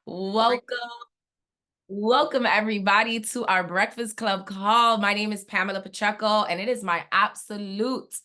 Welcome, welcome everybody to our Breakfast Club call. My name is Pamela Pacheco, and it is my absolute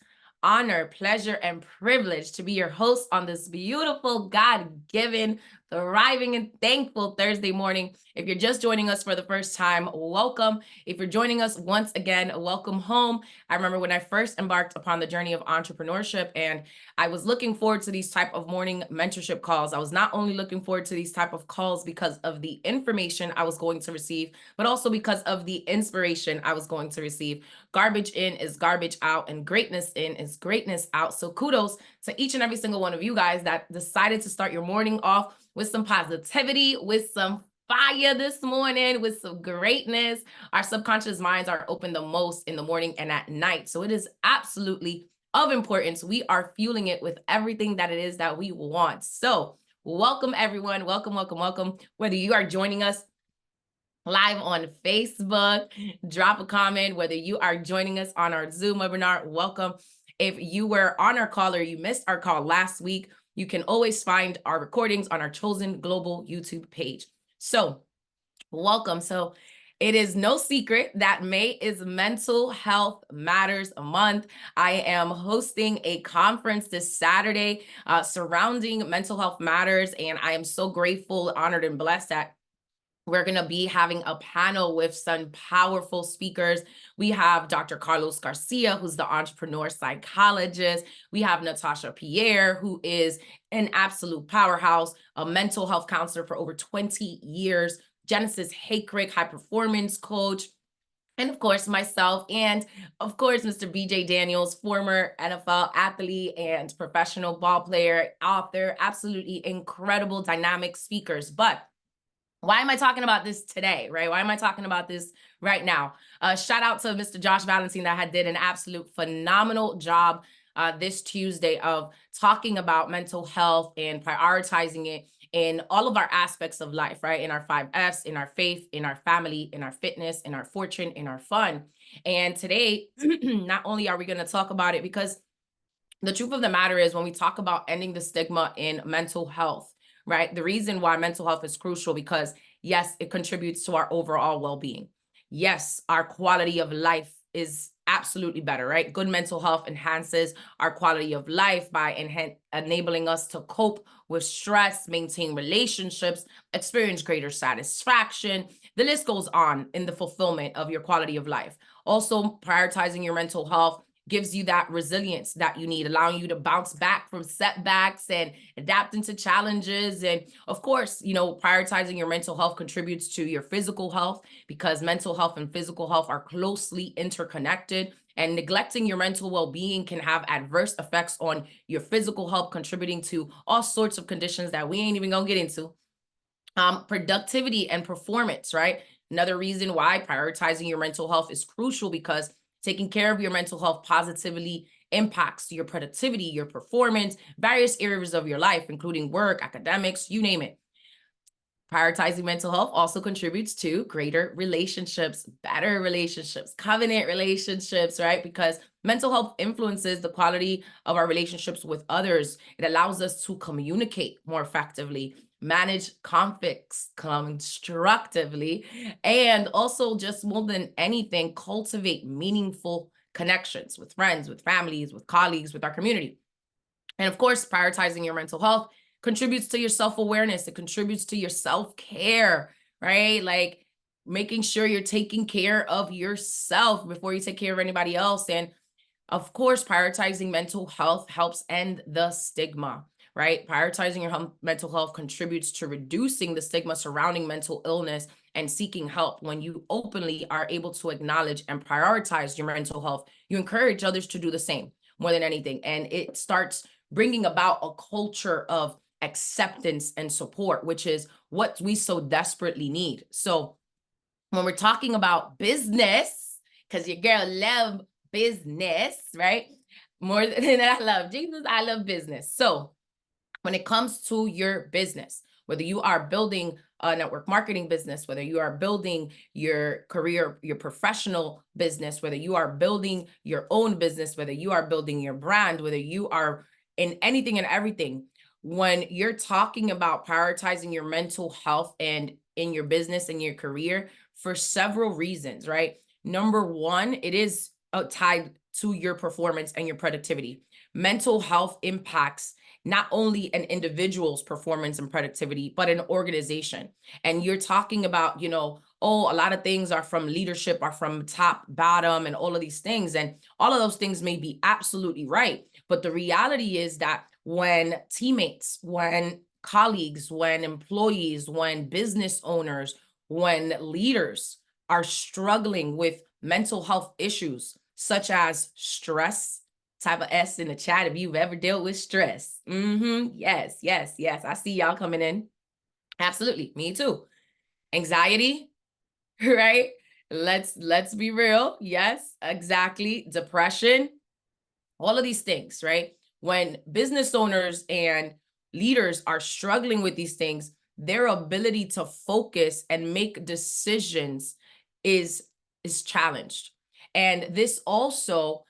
honor, pleasure, and privilege to be your host on this beautiful, God-given, thriving, and thankful Thursday morning. If you're just joining us for the first time, welcome. If you're joining us once again, welcome home. I remember when I first embarked upon the journey of entrepreneurship, and I was looking forward to these type of morning mentorship calls. I was not only looking forward to these type of calls because of the information I was going to receive, but also because of the inspiration I was going to receive. Garbage in is garbage out, and greatness in is greatness out. So kudos to each and every single one of you guys that decided to start your morning off with some positivity, with some fire this morning, with some greatness. Our subconscious minds are open the most in the morning and at night. So it is absolutely of importance. We are fueling it with everything that it is that we want. So welcome everyone. Welcome, welcome, welcome. Whether you are joining us live on Facebook, drop a comment. Whether you are joining us on our Zoom webinar, welcome. If you were on our call or you missed our call last week, you can always find our recordings on our Chosen Global YouTube page. So welcome. So it is no secret that May is Mental Health Matters Month. I am hosting a conference this Saturday surrounding mental health matters, and I am so grateful, honored, and blessed that we're going to be having a panel with some powerful speakers. We have Dr. Carlos Garcia, who's the entrepreneur psychologist. We have Natasha Pierre, who is an absolute powerhouse, a mental health counselor for over 20 years. Genesis Haycrick, high performance coach. And of course, myself, and of course, Mr. BJ Daniels, former NFL athlete and professional ball player, author, absolutely incredible, dynamic speakers. But why am I talking about this today, right? Why am I talking about this right now? Shout out to Mr. Josh Valentine that did an absolute phenomenal job this Tuesday of talking about mental health and prioritizing it in all of our aspects of life, right? In our 5Fs, in our faith, in our family, in our fitness, in our fortune, in our fun. And today, not only are we going to talk about it, because the truth of the matter is when we talk about ending the stigma in mental health, right? The reason why mental health is crucial because yes, it contributes to our overall well-being. Yes, our quality of life is absolutely better, right? Good mental health enhances our quality of life by enabling us to cope with stress, maintain relationships, experience greater satisfaction. The list goes on in the fulfillment of your quality of life. Also, prioritizing your mental health gives you that resilience that you need, allowing you to bounce back from setbacks and adapt into challenges. And of course, prioritizing your mental health contributes to your physical health because mental health and physical health are closely interconnected. And neglecting your mental well-being can have adverse effects on your physical health, contributing to all sorts of conditions that we ain't even gonna get into. Productivity and performance, right? Another reason why prioritizing your mental health is crucial because taking care of your mental health positively impacts your productivity, your performance, various areas of your life, including work, academics, you name it. Prioritizing mental health also contributes to greater relationships, better relationships, covenant relationships, right? Because mental health influences the quality of our relationships with others. It allows us to communicate more effectively, manage conflicts constructively, and also, just more than anything, cultivate meaningful connections with friends, with families, with colleagues, with our community. And of course, prioritizing your mental health contributes to your self-awareness. It contributes to your self-care, right? Like making sure you're taking care of yourself before you take care of anybody else. And of course, prioritizing mental health helps end the stigma, right? Prioritizing your mental health contributes to reducing the stigma surrounding mental illness and seeking help. When you openly are able to acknowledge and prioritize your mental health, you encourage others to do the same more than anything. And it starts bringing about a culture of acceptance and support, which is what we so desperately need. So when we're talking about business, because your girl love business, right? More than I love Jesus, I love business. So when it comes to your business, whether you are building a network marketing business, whether you are building your career, your professional business, whether you are building your own business, whether you are building your brand, whether you are in anything and everything, when you're talking about prioritizing your mental health and in your business and your career for several reasons, right? Number one, it is tied to your performance and your productivity. Mental health impacts not only an individual's performance and productivity, but an organization. And you're talking about, oh, a lot of things are from leadership, are from top, bottom, and all of these things. And all of those things may be absolutely right. But the reality is that when teammates, when colleagues, when employees, when business owners, when leaders are struggling with mental health issues, such as stress, type of S in the chat if you've ever dealt with stress. Yes, yes, yes. I see y'all coming in. Absolutely. Me too. Anxiety, right? Let's be real. Yes, exactly. Depression, all of these things, right? When business owners and leaders are struggling with these things, their ability to focus and make decisions is challenged. And this also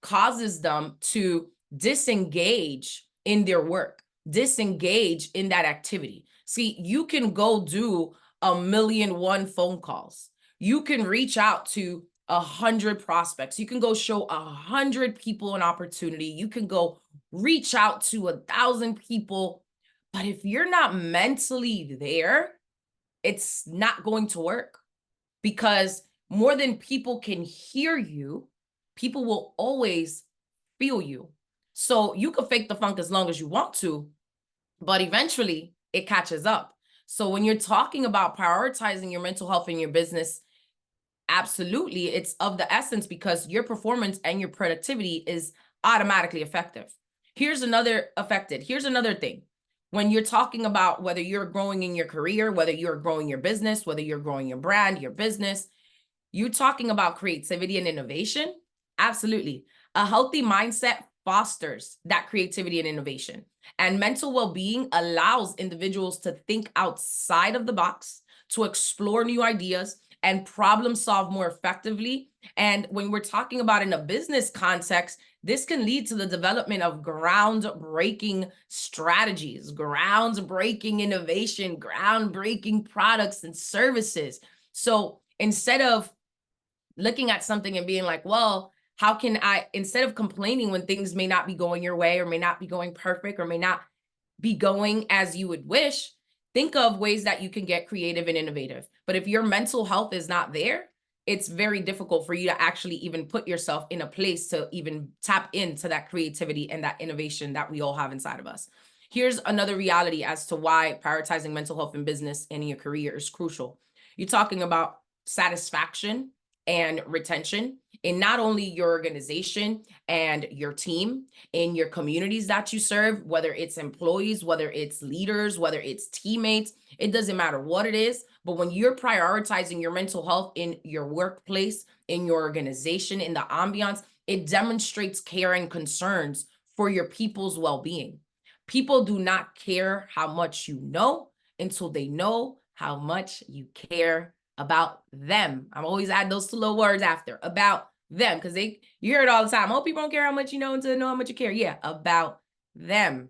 causes them to disengage in their work, disengage in that activity. See, you can go do 1,000,001 phone calls. You can reach out to 100 prospects. You can go show 100 people an opportunity. You can go reach out to 1,000 people. But if you're not mentally there, it's not going to work, because more than people can hear you, people will always feel you. So you can fake the funk as long as you want to, but eventually it catches up. So when you're talking about prioritizing your mental health in your business, absolutely, it's of the essence, because your performance and your productivity is automatically affected. Here's another thing. When you're talking about whether you're growing in your career, whether you're growing your business, whether you're growing your brand, your business, you're talking about creativity and innovation. Absolutely. A healthy mindset fosters that creativity and innovation. And mental well-being allows individuals to think outside of the box, to explore new ideas, and problem solve more effectively. And when we're talking about in a business context, this can lead to the development of groundbreaking strategies, groundbreaking innovation, groundbreaking products and services. So instead of looking at something and being like, well, how can I, instead of complaining when things may not be going your way, or may not be going perfect, or may not be going as you would wish, think of ways that you can get creative and innovative. But if your mental health is not there, it's very difficult for you to actually even put yourself in a place to even tap into that creativity and that innovation that we all have inside of us. Here's another reality as to why prioritizing mental health in business and in your career is crucial. You're talking about satisfaction and retention in not only your organization and your team, in your communities that you serve, whether it's employees, whether it's leaders, whether it's teammates, it doesn't matter what it is. But when you're prioritizing your mental health in your workplace, in your organization, in the ambiance, it demonstrates care and concerns for your people's well-being. People do not care how much you know until they know how much you care about them. I'm always add those two little words after, about them, because you hear it all the time. Oh, people don't care how much you know until they know how much you care. Yeah, about them.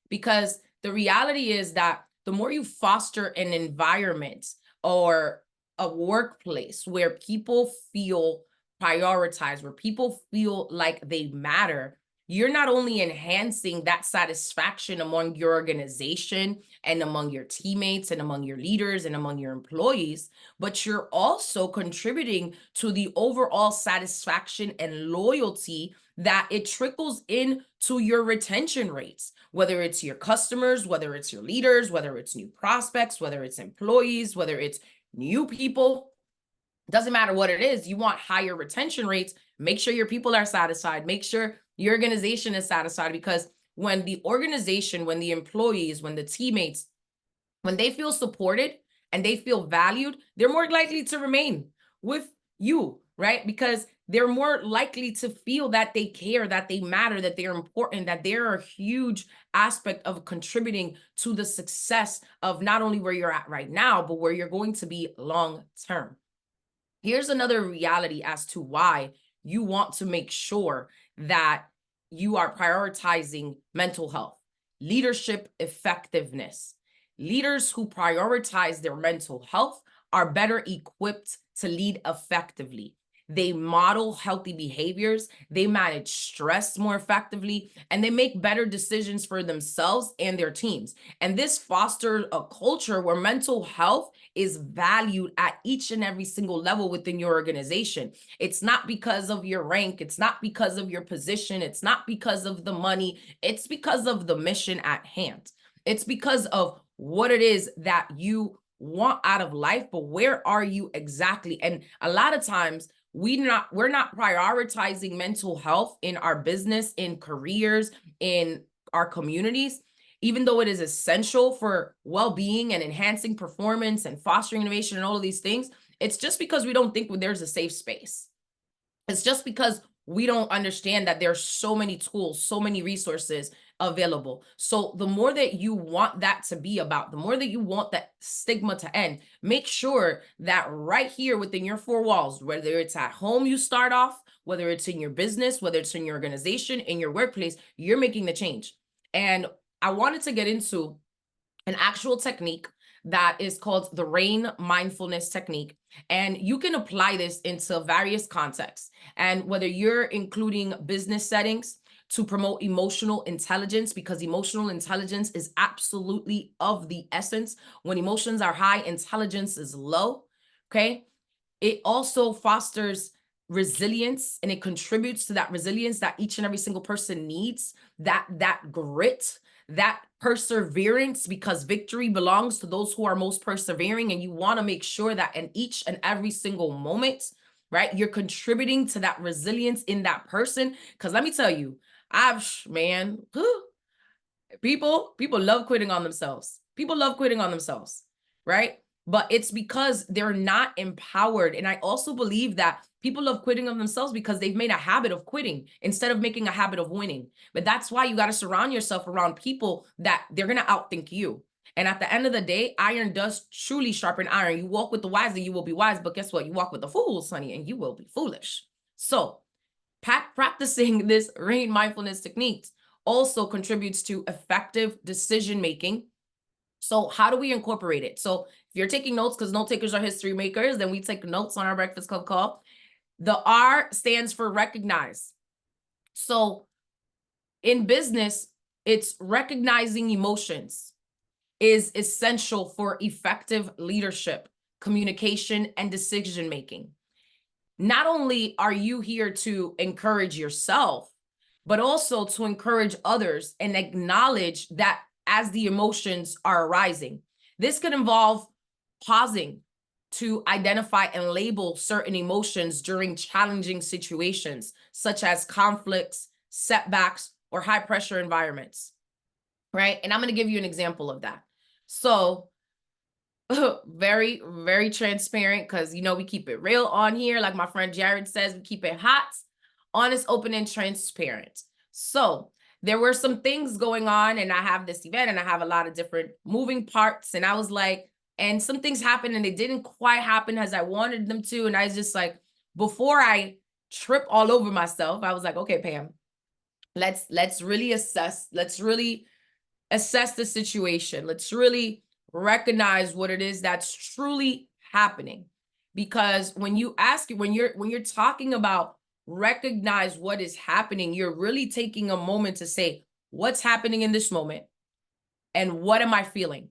Because the reality is that the more you foster an environment or a workplace where people feel prioritized, where people feel like they matter, you're not only enhancing that satisfaction among your organization and among your teammates and among your leaders and among your employees, but you're also contributing to the overall satisfaction and loyalty that it trickles into your retention rates, whether it's your customers, whether it's your leaders, whether it's new prospects, whether it's employees, whether it's new people. Doesn't matter what it is, you want higher retention rates. Make sure your people are satisfied. Make sure your organization is satisfied, because when the organization, when the employees, when the teammates, when they feel supported and they feel valued, they're more likely to remain with you, right? Because they're more likely to feel that they care, that they matter, that they're important, that they're a huge aspect of contributing to the success of not only where you're at right now, but where you're going to be long term. Here's another reality as to why you want to make sure that you are prioritizing mental health. Leadership effectiveness. Leaders who prioritize their mental health are better equipped to lead effectively. They model healthy behaviors, they manage stress more effectively, and they make better decisions for themselves and their teams. And this fosters a culture where mental health is valued at each and every single level within your organization. It's not because of your rank, it's not because of your position, it's not because of the money, it's because of the mission at hand. It's because of what it is that you want out of life, but where are you exactly? And a lot of times we're not prioritizing mental health in our business, in careers, in our communities, even though it is essential for well-being and enhancing performance and fostering innovation and all of these things. It's just because we don't think there's a safe space. It's just because we don't understand that there's so many tools, so many resources available. So the more that you want that to be about, the more that you want that stigma to end, make sure that right here within your four walls, whether it's at home you start off, whether it's in your business, whether it's in your organization, in your workplace, you're making the change. And I wanted to get into an actual technique that is called the RAIN mindfulness technique. And you can apply this into various contexts. And whether you're including business settings to promote emotional intelligence, because emotional intelligence is absolutely of the essence. When emotions are high, intelligence is low. Okay. It also fosters resilience, and it contributes to that resilience that each and every single person needs, that grit, that perseverance, because victory belongs to those who are most persevering. And you want to make sure that in each and every single moment, right, you're contributing to that resilience in that person. Because let me tell you, people love quitting on themselves. People love quitting on themselves, right? But it's because they're not empowered. And I also believe that people love quitting on themselves because they've made a habit of quitting instead of making a habit of winning. But that's why you got to surround yourself around people that they're going to outthink you. And at the end of the day, iron does truly sharpen iron. You walk with the wise and you will be wise. But guess what? You walk with the fools, honey, and you will be foolish. So practicing this RAIN mindfulness techniques also contributes to effective decision making. So how do we incorporate it? So if you're taking notes, because note takers are history makers, then we take notes on our Breakfast Club call. The R stands for recognize. So in business, it's recognizing emotions is essential for effective leadership, communication, and decision making. Not only are you here to encourage yourself, but also to encourage others and acknowledge that as the emotions are arising. This could involve pausing to identify and label certain emotions during challenging situations, such as conflicts, setbacks, or high pressure environments, right? And I'm going to give you an example of that. So very, very transparent, because we keep it real on here. Like my friend Jared says, we keep it hot, honest, open, and transparent. So there were some things going on, and I have this event and I have a lot of different moving parts. And I was like, and some things happened and they didn't quite happen as I wanted them to. And I was just like, before I trip all over myself, I was like, okay, Pam, let's really assess. Let's really assess the situation. Let's really recognize what it is that's truly happening. Because when you're talking about recognize what is happening, you're really taking a moment to say, what's happening in this moment? And what am I feeling?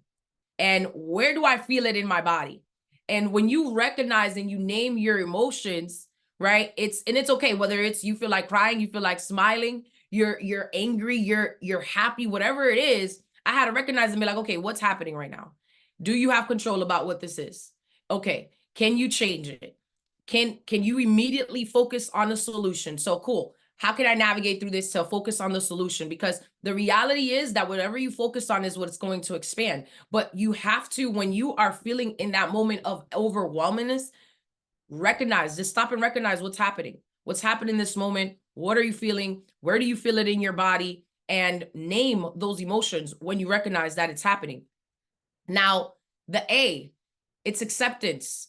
And where do I feel it in my body? And when you recognize and you name your emotions, right? It's okay, whether it's you feel like crying, you feel like smiling, you're angry, you're happy, whatever it is. I had to recognize and be like, okay, what's happening right now? Do you have control about what this is? Okay, can you change it? Can you immediately focus on the solution? So cool. How can I navigate through this to focus on the solution? Because the reality is that whatever you focus on is what's going to expand. But you have to, when you are feeling in that moment of overwhelmingness, recognize, just stop and recognize what's happening. What's happening in this moment? What are you feeling? Where do you feel it in your body? And name those emotions when you recognize that it's happening. Now, the A, it's acceptance.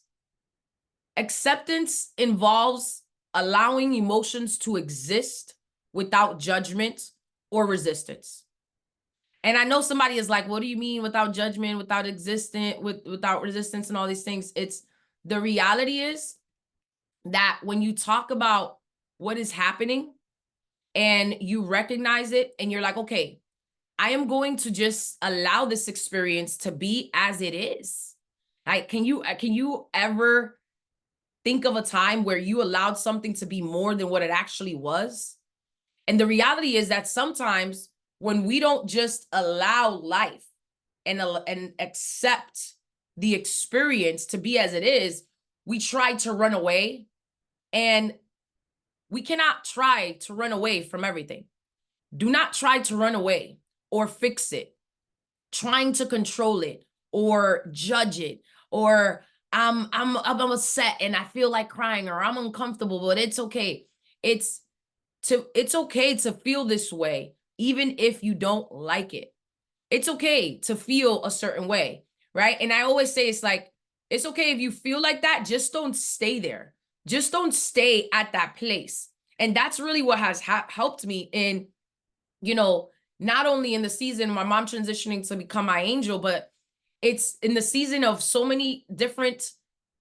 Acceptance involves allowing emotions to exist without judgment or resistance. And I know somebody is like, what do you mean without judgment, without without resistance and all these things? It's the reality is that when you talk about what is happening and you recognize it and you're like, okay, I am going to just allow this experience to be as it is. Like, can you ever think of a time where you allowed something to be more than what it actually was? And the reality is that sometimes when we don't just allow life and accept the experience to be as it is, we try to run away, and we cannot try to run away from everything. Do not try to run away or fix it, trying to control it or judge it, or I'm upset and I feel like crying, or I'm uncomfortable, but it's okay. It's okay to feel this way, even if you don't like it. It's okay to feel a certain way, right? And I always say, it's okay if you feel like that, just don't stay there. Just don't stay at that place. And that's really what has helped me in, not only in the season, my mom transitioning to become my angel, but it's in the season of so many different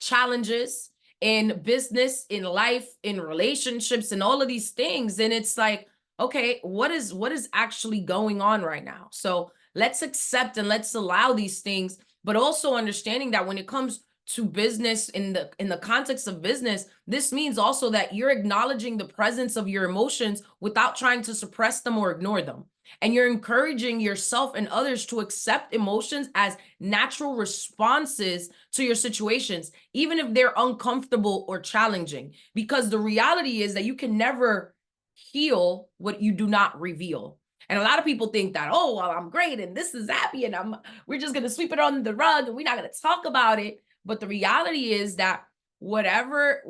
challenges in business, in life, in relationships, and all of these things. And it's like, okay, what is actually going on right now? So let's accept and let's allow these things, but also understanding that when it comes to business, in the context of business, this means also that you're acknowledging the presence of your emotions without trying to suppress them or ignore them. And you're encouraging yourself and others to accept emotions as natural responses to your situations, even if they're uncomfortable or challenging. Because the reality is that you can never heal what you do not reveal. And a lot of people think that, oh, well, I'm great and this is happy and we're just going to sweep it under the rug and we're not going to talk about it. But the reality is that whatever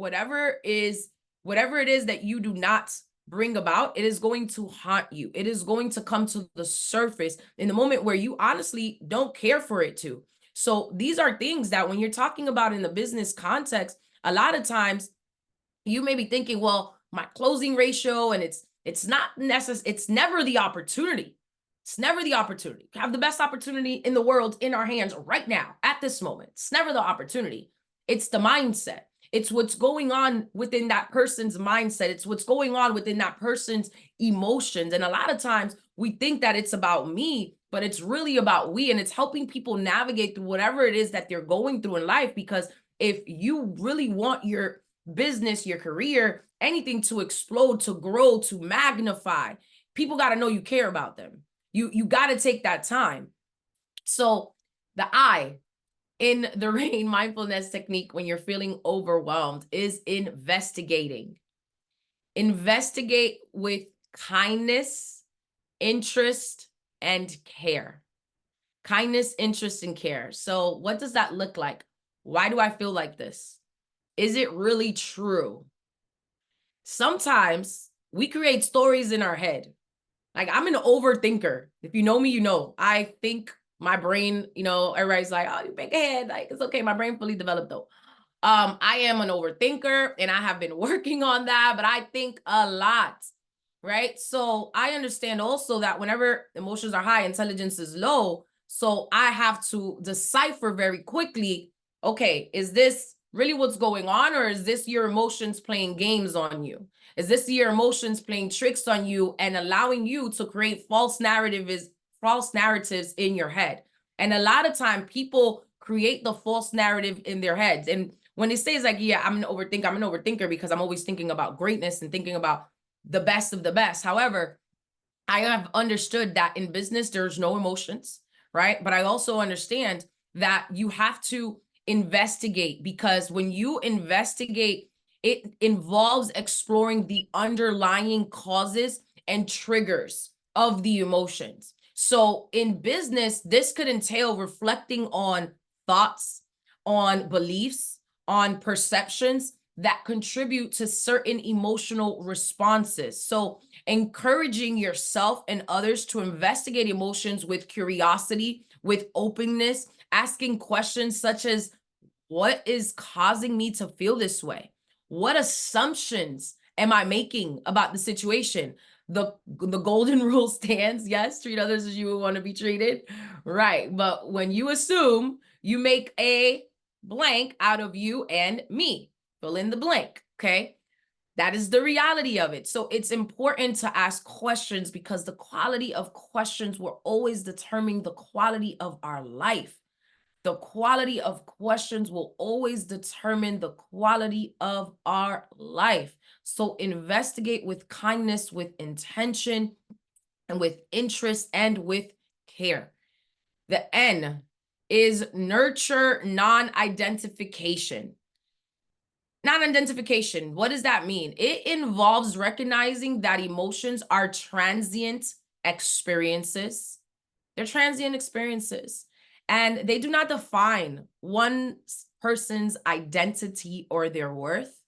it is that you do not bring about, it is going to haunt you. It is going to come to the surface in the moment where you honestly don't care for it to. So these are things that when you're talking about in the business context, a lot of times you may be thinking, well, my closing ratio, and it's not necessary. It's never the opportunity. It's never the opportunity. We have the best opportunity in the world in our hands right now at this moment. It's never the opportunity. It's the mindset. It's what's going on within that person's mindset. It's what's going on within that person's emotions. And a lot of times we think that it's about me, but it's really about we. And it's helping people navigate through whatever it is that they're going through in life. Because if you really want your business, your career, anything to explode, to grow, to magnify, people got to know you care about them. You got to take that time. So the I in the RAIN mindfulness technique when you're feeling overwhelmed is investigating. Investigate with kindness, interest, and care. Kindness, interest, and care. So what does that look like? Why do I feel like this? Is it really true? Sometimes we create stories in our head. Like, I'm an overthinker. If you know me, you know, I think my brain, everybody's like, oh, you think ahead. Like, it's okay. My brain fully developed though. I am an overthinker and I have been working on that, but I think a lot, right? So I understand also that whenever emotions are high, intelligence is low. So I have to decipher very quickly, okay, is this really what's going on? Or is this your emotions playing games on you? Is this your emotions playing tricks on you and allowing you to create false narratives in your head? And a lot of time people create the false narrative in their heads. And when they say it's like, yeah, I'm an overthinker because I'm always thinking about greatness and thinking about the best of the best. However, I have understood that in business, there's no emotions, right? But I also understand that you have to investigate, because when you investigate, it involves exploring the underlying causes and triggers of the emotions. So in business, this could entail reflecting on thoughts, on beliefs, on perceptions that contribute to certain emotional responses. So encouraging yourself and others to investigate emotions with curiosity, with openness, asking questions such as, what is causing me to feel this way? What assumptions am I making about the situation? the golden rule stands. Yes, treat others as you would want to be treated. Right. But when you assume, you make a blank out of you and me. Fill in the blank. Okay. That is the reality of it. So it's important to ask questions, because the quality of questions will always determine the quality of our life. The quality of questions will always determine the quality of our life. So investigate with kindness, with intention, and with interest, and with care. The N is nurture non-identification. Non-identification, what does that mean? It involves recognizing that emotions are transient experiences. They're transient experiences, and they do not define one person's identity or their worth.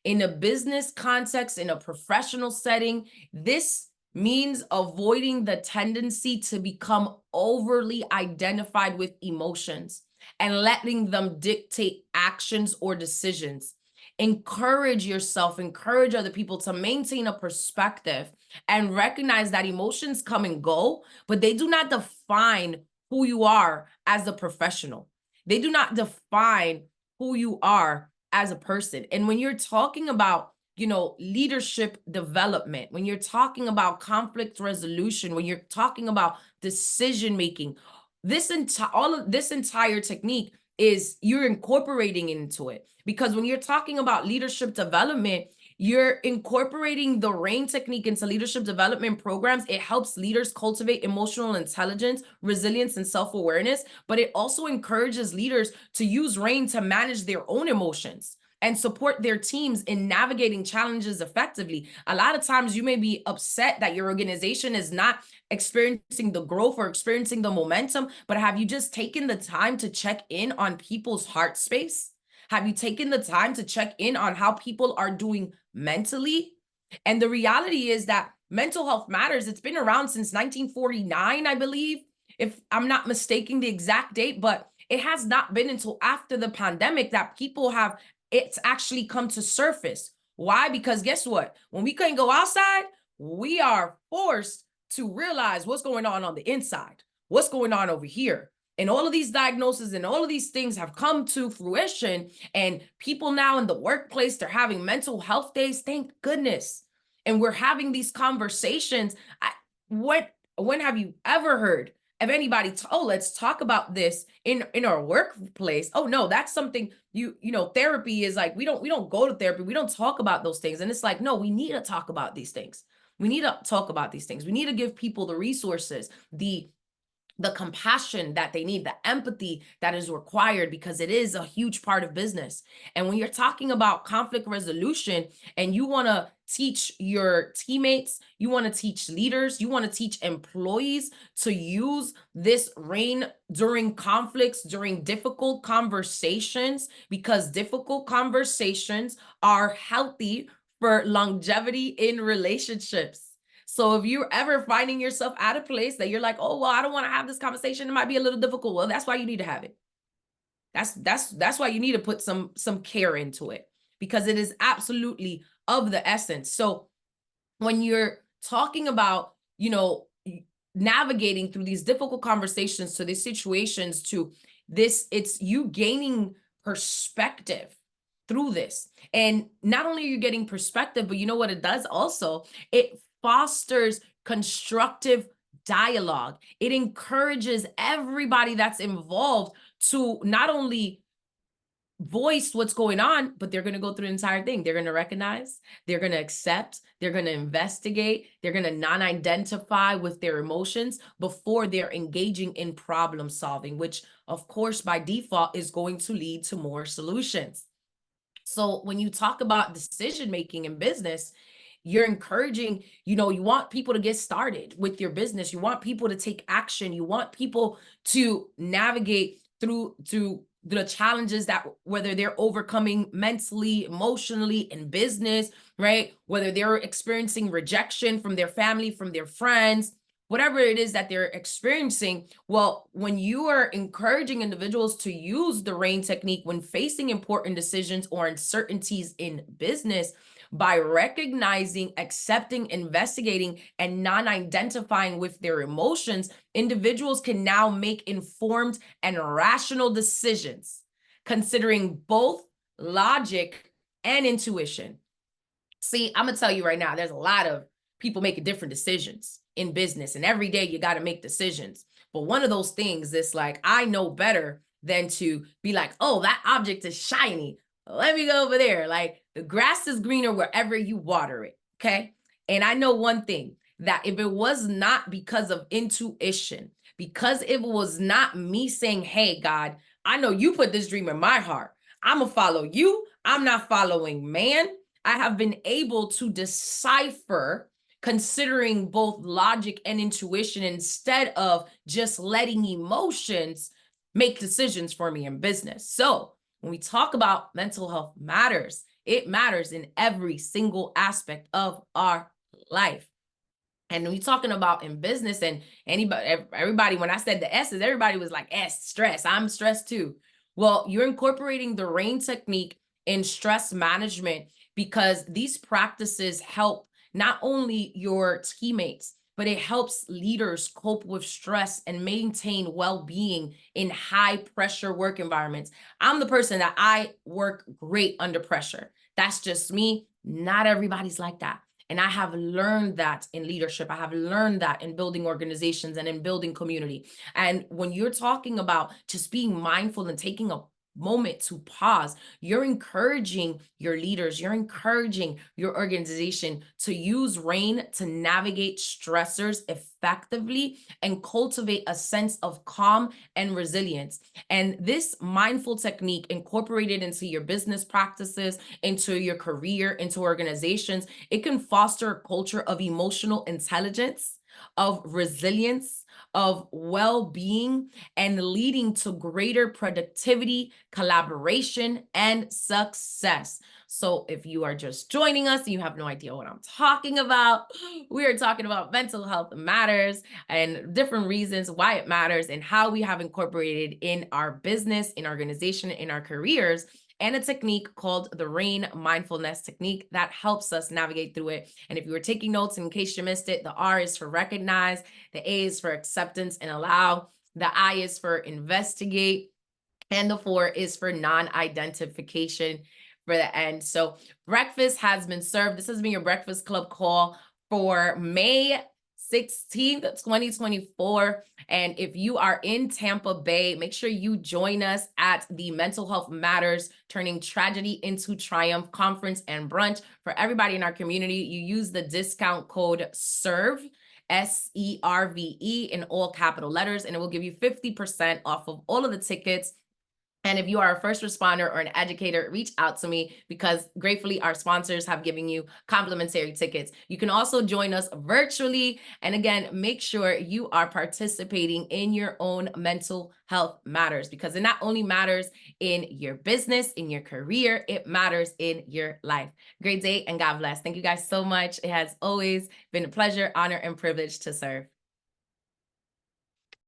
In a business context, in a professional setting, this means avoiding the tendency to become overly identified with emotions and letting them dictate actions or decisions. Encourage yourself, encourage other people to maintain a perspective and recognize that emotions come and go, but they do not define who you are as a professional. They do not define who you are as a person. And when you're talking about, leadership development, when you're talking about conflict resolution, when you're talking about decision making, all of this entire technique is you're incorporating into it. Because when you're talking about leadership development, you're incorporating the RAIN technique into leadership development programs. It helps leaders cultivate emotional intelligence, resilience, and self-awareness, but it also encourages leaders to use RAIN to manage their own emotions and support their teams in navigating challenges effectively. A lot of times you may be upset that your organization is not experiencing the growth or experiencing the momentum, but have you just taken the time to check in on people's heart space? Have you taken the time to check in on how people are doing mentally? And the reality is that mental health matters. It's been around since 1949, I believe, if I'm not mistaken the exact date, but it has not been until after the pandemic that it's actually come to surface. Why? Because guess what? When we couldn't go outside, we are forced to realize what's going on the inside, what's going on over here. And all of these diagnoses and all of these things have come to fruition. And people now in the workplace, they're having mental health days. Thank goodness. And we're having these conversations. When have you ever heard of anybody, let's talk about this in our workplace? Oh no, that's something therapy is like, we don't go to therapy. We don't talk about those things. And it's like, no, we need to talk about these things. We need to talk about these things. We need to give people the resources, the compassion that they need, the empathy that is required, because it is a huge part of business. And when you're talking about conflict resolution and you want to teach your teammates, you want to teach leaders, you want to teach employees to use this RAIN during conflicts, during difficult conversations, because difficult conversations are healthy for longevity in relationships. So if you're ever finding yourself at a place that you're like, oh, well, I don't want to have this conversation, it might be a little difficult. Well, that's why you need to have it. That's why you need to put some care into it, because it is absolutely of the essence. So when you're talking about, navigating through these difficult conversations to these situations to this, it's you gaining perspective through this. And not only are you getting perspective, but you know what it does also? It fosters constructive dialogue. It encourages everybody that's involved to not only voice what's going on, but they're going to go through the entire thing. They're going to recognize, they're going to accept, they're going to investigate, they're going to non-identify with their emotions before they're engaging in problem solving, which of course by default is going to lead to more solutions. So when you talk about decision making in business, you're encouraging, you want people to get started with your business. You want people to take action. You want people to navigate through the challenges that whether they're overcoming mentally, emotionally in business, right? Whether they're experiencing rejection from their family, from their friends, whatever it is that they're experiencing. Well, when you are encouraging individuals to use the RAIN technique when facing important decisions or uncertainties in business, By recognizing, accepting, investigating, and non-identifying with their emotions, individuals can now make informed and rational decisions, considering both logic and intuition. See, I'm gonna tell you right now, there's a lot of people making different decisions in business, and every day you got to make decisions. But one of those things is like, I know better than to be like, oh, that object is shiny. Let me go over there. Like, the grass is greener wherever you water it. Okay. And I know one thing, that if it was not because of intuition, because it was not me saying, hey, God, I know you put this dream in my heart. I'm gonna follow you. I'm not following man. I have been able to decipher, considering both logic and intuition, instead of just letting emotions make decisions for me in business. So when we talk about mental health matters, it matters in every single aspect of our life. And we talking about in business, and everybody, when I said the S's, everybody was like, S, stress. I'm stressed too. Well, you're incorporating the RAIN technique in stress management, because these practices help not only your teammates, but it helps leaders cope with stress and maintain well-being in high pressure work environments. I'm the person that I work great under pressure. That's just me. Not everybody's like that. And I have learned that in leadership. I have learned that in building organizations and in building community. And when you're talking about just being mindful and taking a moment to pause, you're encouraging your leaders, you're encouraging your organization to use RAIN to navigate stressors effectively and cultivate a sense of calm and resilience. And this mindful technique, incorporated into your business practices, into your career, into organizations, it can foster a culture of emotional intelligence, of resilience, of well-being, and leading to greater productivity, collaboration, and success. So if you are just joining us and you have no idea what I'm talking about, we are talking about mental health matters and different reasons why it matters, and how we have incorporated in our business, in our organization, in our careers, and a technique called the RAIN mindfulness technique that helps us navigate through it. And if you were taking notes, in case you missed it, the R is for recognize, the A is for acceptance and allow, the I is for investigate, and the 4 is for non-identification for the end. So breakfast has been served. This has been your Breakfast Club call for May 16th, 2024. And if you are in Tampa Bay, make sure you join us at the Mental Health Matters Turning Tragedy into Triumph conference and brunch. For everybody in our community, you use the discount code SERVE, SERVE, in all capital letters, and it will give you 50% off of all of the tickets. And if you are a first responder or an educator, reach out to me, because gratefully our sponsors have given you complimentary tickets. You can also join us virtually. And again, make sure you are participating in your own mental health matters, because it not only matters in your business, in your career, it matters in your life. Great day and God bless. Thank you guys so much. It has always been a pleasure, honor, and privilege to serve.